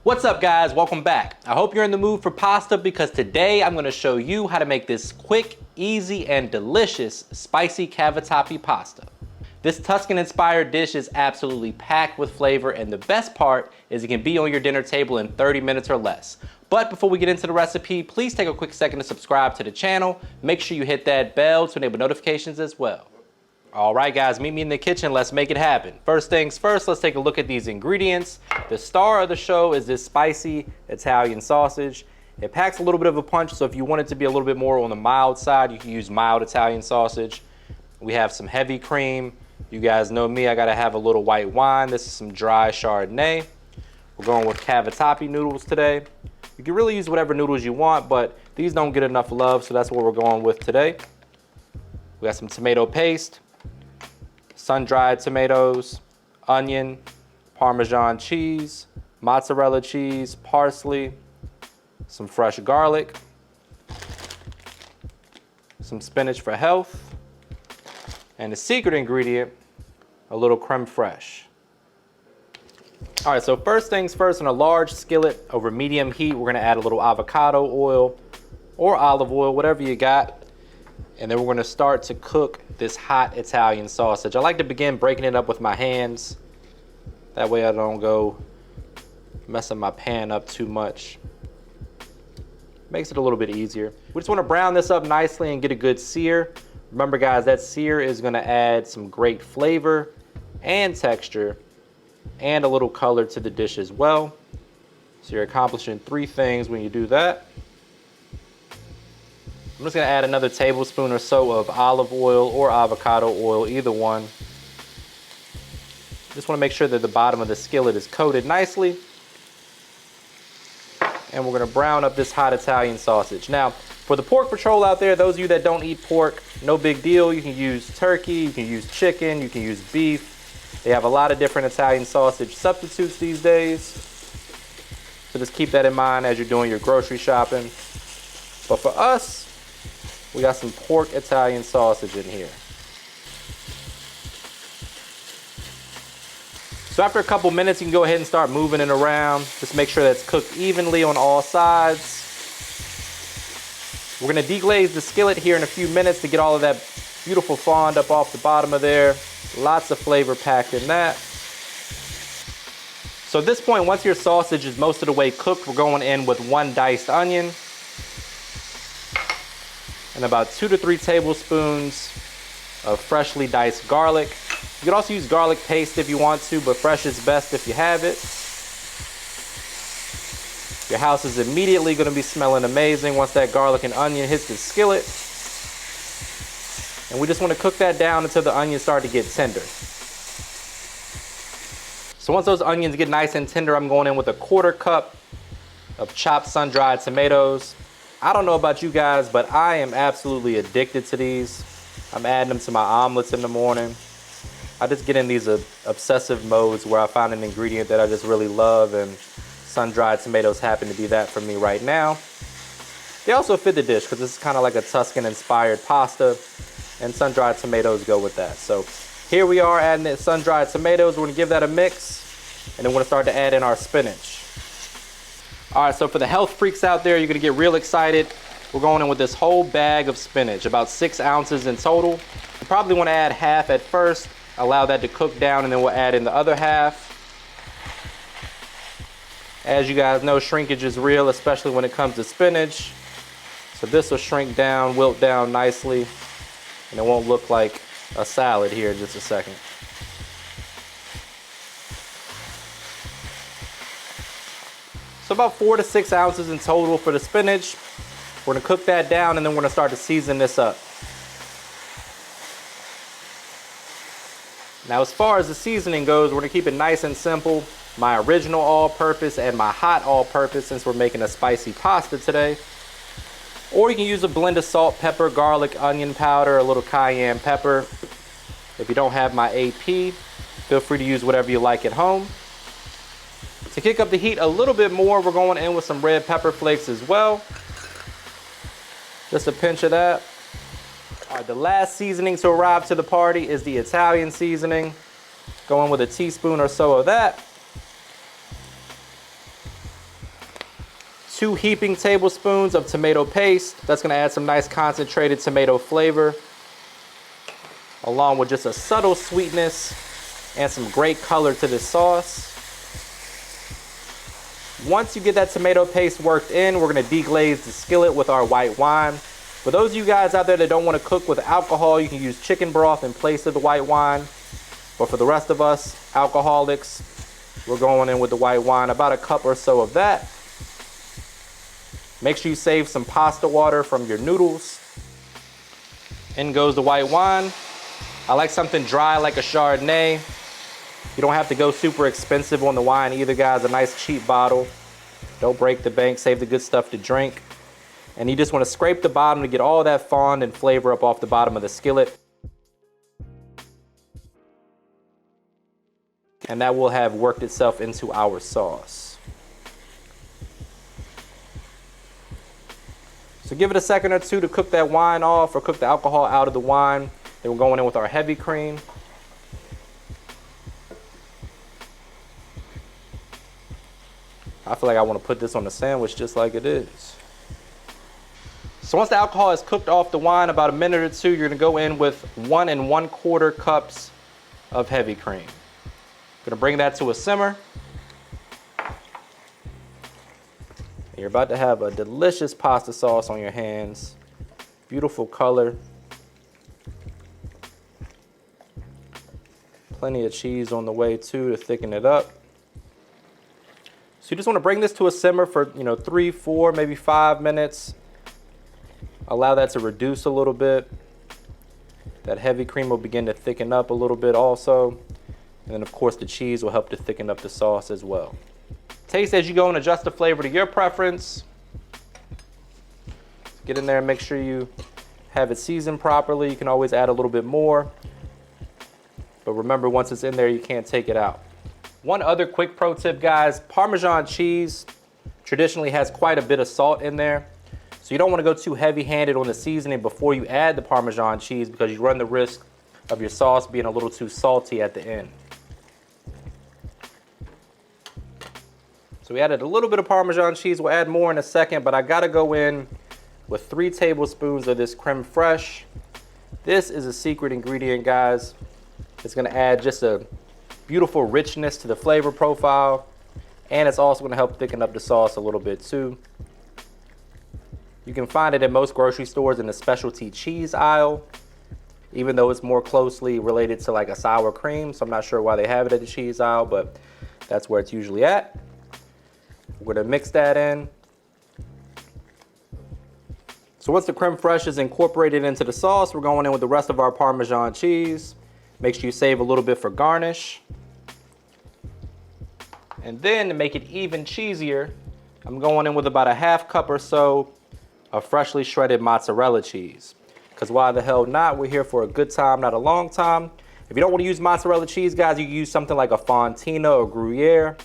What's up guys, welcome back. I hope you're in the mood for pasta because today I'm gonna show you how to make this quick, easy, and delicious spicy cavatappi pasta. This Tuscan inspired dish is absolutely packed with flavor, and the best part is it can be on your dinner table in 30 minutes or less. But before we get into the recipe, please take a quick second to subscribe to the channel. Make sure you hit that bell to enable notifications as well. All right guys, meet me in the kitchen, let's make it happen. First things first, let's take a look at these ingredients. The star of the show is this spicy Italian sausage. It packs a little bit of a punch, so if you want it to be a little bit more on the mild side, you can use mild Italian sausage. We have some heavy cream. You guys know me, I gotta have a little white wine. This is some dry Chardonnay. We're going with cavatappi noodles today. You can really use whatever noodles you want, but these don't get enough love, so that's what we're going with today. We got some tomato paste, sun-dried tomatoes, onion, Parmesan cheese, mozzarella cheese, parsley, some fresh garlic, some spinach for health, and the secret ingredient, a little creme fraiche. All right, so first things first, in a large skillet over medium heat, we're gonna add a little avocado oil or olive oil, whatever you got. And then we're gonna start to cook this hot Italian sausage. I like to begin breaking it up with my hands. That way I don't go messing my pan up too much. Makes it a little bit easier. We just wanna brown this up nicely and get a good sear. Remember guys, that sear is gonna add some great flavor and texture and a little color to the dish as well. So you're accomplishing 3 things when you do that. I'm just gonna add another tablespoon or so of olive oil or avocado oil, either one. Just wanna make sure that the bottom of the skillet is coated nicely. And we're gonna brown up this hot Italian sausage. Now, for the pork patrol out there, those of you that don't eat pork, no big deal. You can use turkey, you can use chicken, you can use beef. They have a lot of different Italian sausage substitutes these days. So just keep that in mind as you're doing your grocery shopping. But for us, we got some pork Italian sausage in here. So after a couple minutes, you can go ahead and start moving it around. Just make sure that's cooked evenly on all sides. We're gonna deglaze the skillet here in a few minutes to get all of that beautiful fond up off the bottom of there. Lots of flavor packed in that. So at this point, once your sausage is most of the way cooked, we're going in with 1 diced onion and about 2 to 3 tablespoons of freshly diced garlic. You can also use garlic paste if you want to, but fresh is best if you have it. Your house is immediately gonna be smelling amazing once that garlic and onion hits the skillet. And we just wanna cook that down until the onions start to get tender. So once those onions get nice and tender, I'm going in with a 1/4 cup of chopped sun-dried tomatoes. I don't know about you guys, but I am absolutely addicted to these. I'm adding them to my omelets in the morning. I just get in these obsessive modes where I find an ingredient that I just really love, and sun-dried tomatoes happen to be that for me right now. They also fit the dish because this is kind of like a Tuscan inspired pasta, and sun-dried tomatoes go with that. So here we are adding the sun-dried tomatoes. We're gonna give that a mix, and then we're gonna start to add in our spinach. All right, so for the health freaks out there, you're gonna get real excited. We're going in with this whole bag of spinach, about 6 ounces in total. You probably wanna add half at first, allow that to cook down, and then we'll add in the other half. As you guys know, shrinkage is real, especially when it comes to spinach. So this will shrink down, wilt down nicely, and it won't look like a salad here in just a second. So about 4 to 6 ounces in total for the spinach. We're gonna cook that down, and then we're gonna start to season this up. Now as far as the seasoning goes, we're gonna keep it nice and simple. My original all-purpose and my hot all-purpose, since we're making a spicy pasta today. Or you can use a blend of salt, pepper, garlic, onion powder, a little cayenne pepper. If you don't have my AP, feel free to use whatever you like at home. To kick up the heat a little bit more, we're going in with some red pepper flakes as well. Just a pinch of that. All right, the last seasoning to arrive to the party is the Italian seasoning. Go in with a teaspoon or so of that. 2 heaping tablespoons of tomato paste. That's gonna add some nice concentrated tomato flavor, along with just a subtle sweetness and some great color to this sauce. Once you get that tomato paste worked in, we're gonna deglaze the skillet with our white wine. For those of you guys out there that don't wanna cook with alcohol, you can use chicken broth in place of the white wine. But for the rest of us alcoholics, we're going in with the white wine, about a cup or so of that. Make sure you save some pasta water from your noodles. In goes the white wine. I like something dry like a Chardonnay. You don't have to go super expensive on the wine either, guys. A nice cheap bottle. Don't break the bank, save the good stuff to drink. And you just want to scrape the bottom to get all that fond and flavor up off the bottom of the skillet. And that will have worked itself into our sauce. So give it a second or two to cook that wine off or cook the alcohol out of the wine. Then we're going in with our heavy cream. I feel like I want to put this on the sandwich just like it is. So once the alcohol is cooked off the wine, about a minute or two, you're going to go in with 1 1/4 cups of heavy cream. Going to bring that to a simmer. You're about to have a delicious pasta sauce on your hands. Beautiful color. Plenty of cheese on the way too to thicken it up. So you just want to bring this to a simmer for 3, 4, maybe 5 minutes. Allow that to reduce a little bit. That heavy cream will begin to thicken up a little bit also. And then of course the cheese will help to thicken up the sauce as well. Taste as you go and adjust the flavor to your preference. Get in there and make sure you have it seasoned properly. You can always add a little bit more. But remember, once it's in there, you can't take it out. One other quick pro tip, guys, Parmesan cheese traditionally has quite a bit of salt in there. So you don't want to go too heavy-handed on the seasoning before you add the Parmesan cheese because you run the risk of your sauce being a little too salty at the end. So we added a little bit of Parmesan cheese. We'll add more in a second, but I gotta go in with 3 tablespoons of this creme fraiche. This is a secret ingredient, guys. It's gonna add just a beautiful richness to the flavor profile, and it's also gonna help thicken up the sauce a little bit too. You can find it at most grocery stores in the specialty cheese aisle, even though it's more closely related to like a sour cream, so I'm not sure why they have it at the cheese aisle, but that's where it's usually at. We're gonna mix that in. So once the creme fraiche is incorporated into the sauce, we're going in with the rest of our Parmesan cheese. Make sure you save a little bit for garnish. And then to make it even cheesier, I'm going in with about a 1/2 cup or so of freshly shredded mozzarella cheese. Because why the hell not? We're here for a good time, not a long time. If you don't want to use mozzarella cheese, guys, you can use something like a Fontina or Gruyere.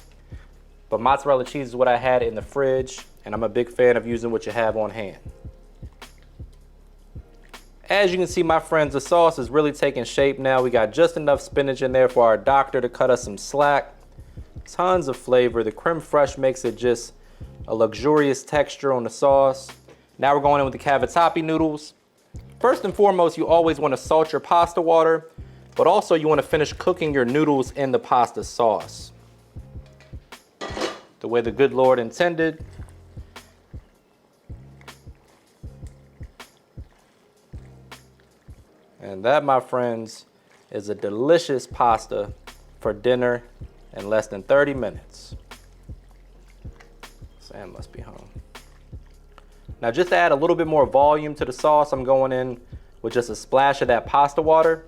But mozzarella cheese is what I had in the fridge, and I'm a big fan of using what you have on hand. As you can see, my friends, the sauce is really taking shape now. We got just enough spinach in there for our doctor to cut us some slack. Tons of flavor. The creme fraiche makes it just a luxurious texture on the sauce. Now we're going in with the cavatappi noodles. First and foremost, you always want to salt your pasta water, but also you want to finish cooking your noodles in the pasta sauce, the way the good Lord intended. And that, my friends, is a delicious pasta for dinner in less than 30 minutes. Sam must be home. Now, just to add a little bit more volume to the sauce, I'm going in with just a splash of that pasta water.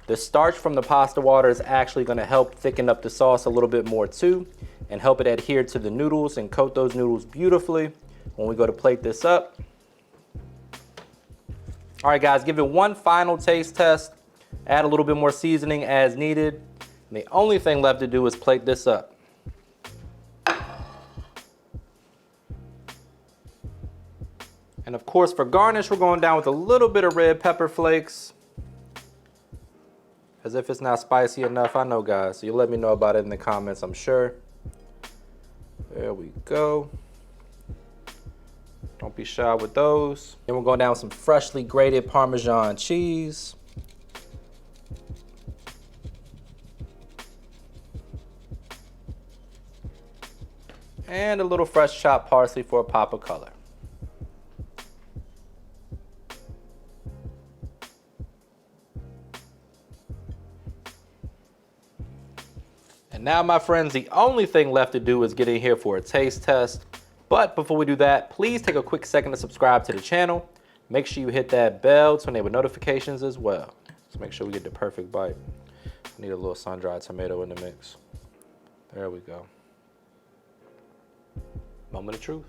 The starch from the pasta water is actually going to help thicken up the sauce a little bit more too, and help it adhere to the noodles and coat those noodles beautifully when we go to plate this up. All right, guys, give it one final taste test. Add a little bit more seasoning as needed. And the only thing left to do is plate this up. And of course, for garnish, we're going down with a little bit of red pepper flakes. As if it's not spicy enough, I know, guys. So you'll let me know about it in the comments, I'm sure. There we go. Don't be shy with those. Then we're going down with some freshly grated Parmesan cheese. And a little fresh chopped parsley for a pop of color. And now, my friends, the only thing left to do is get in here for a taste test. But before we do that, please take a quick second to subscribe to the channel. Make sure you hit that bell to enable notifications as well. Let's make sure we get the perfect bite. I need a little sun-dried tomato in the mix. There we go. Moment of truth.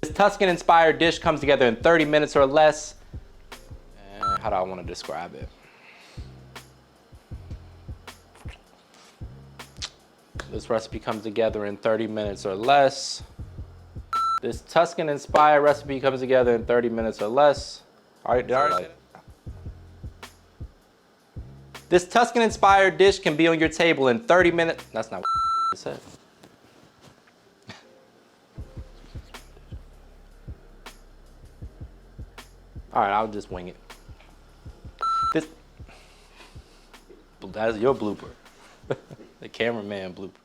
This Tuscan-inspired dish comes together in 30 minutes or less. And how do I want to describe it? This recipe comes together in 30 minutes or less. This Tuscan-inspired recipe comes together in 30 minutes or less. All right, This Tuscan-inspired dish can be on your table in 30 minutes. That's not what it said. All right, I'll just wing it. That's your blooper. The cameraman blooper.